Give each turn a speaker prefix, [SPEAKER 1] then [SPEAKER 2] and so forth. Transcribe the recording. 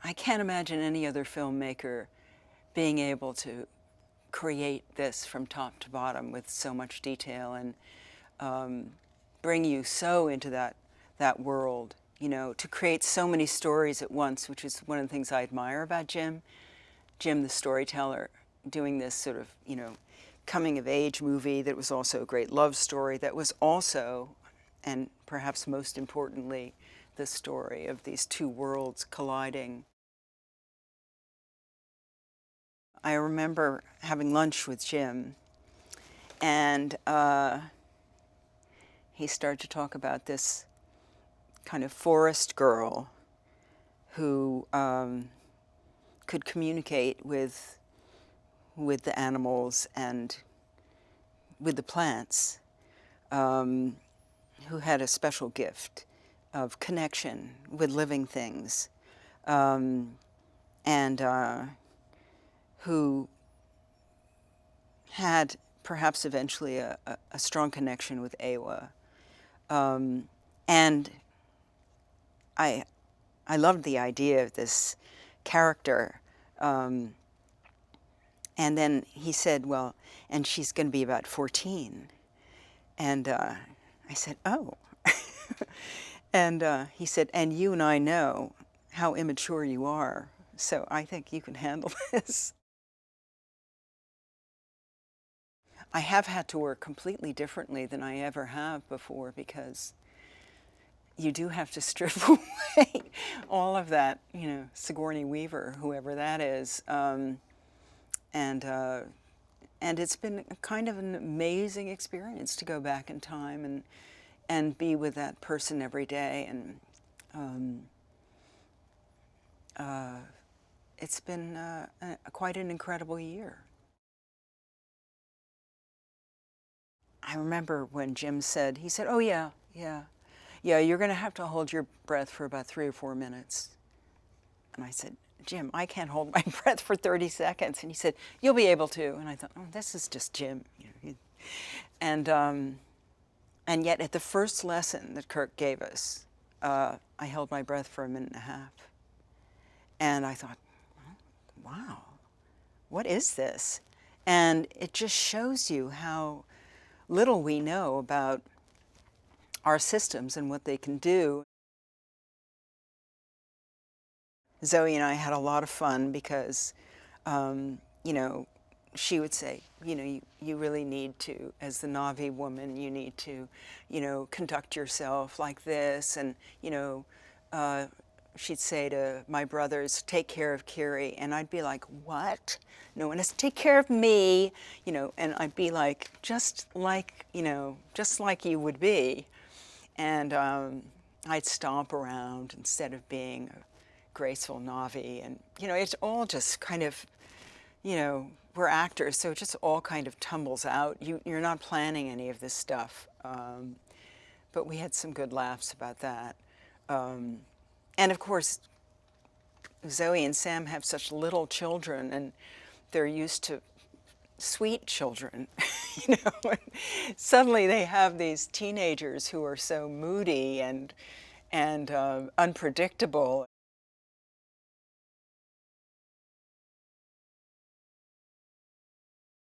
[SPEAKER 1] I can't imagine any other filmmaker being able to create this from top to bottom with so much detail and bring you so into that world, you know, to create so many stories at once, which is one of the things I admire about Jim. Jim, the storyteller, doing this sort of, you know, coming-of-age movie that was also a great love story that was also, and perhaps most importantly, the story of these two worlds colliding. I remember having lunch with Jim, and he started to talk about this kind of forest girl who could communicate with the animals and with the plants, who had a special gift of connection with living things, and who had perhaps eventually a strong connection with Awa. And I loved the idea of this character. And then he said, well, and she's going to be about 14. And I said, oh. And he said, and you and I know how immature you are, so I think you can handle this. I have had to work completely differently than I ever have before, because you do have to strip away all of that, you know, Sigourney Weaver, whoever that is. And it's been kind of an amazing experience to go back in time and be with that person every day. And it's been quite an incredible year. I remember when Jim said, he said, oh yeah, you're going to have to hold your breath for about 3 or 4 minutes. And I said, Jim, I can't hold my breath for 30 seconds. And he said, you'll be able to. And I thought, oh, this is just Jim. You know, and yet at the first lesson that Kirk gave us, I held my breath for 1.5 minutes. And I thought, wow, what is this? And it just shows you how little we know about our systems and what they can do. Zoe and I had a lot of fun because, you know, she would say, you know, you really need to, as the Na'vi woman, you need to, you know, conduct yourself like this. And, you know, she'd say to my brothers, take care of Kiri. And I'd be like, what? No one has to take care of me, you know, and I'd be like, just like, you know, just like you would be. And I'd stomp around instead of being a graceful Na'vi. And, you know, it's all just kind of, you know, we're actors, so it just all kind of tumbles out. You're not planning any of this stuff. But we had some good laughs about that. And of course, Zoe and Sam have such little children, and they're used to sweet children, you know. And suddenly they have these teenagers who are so moody and unpredictable.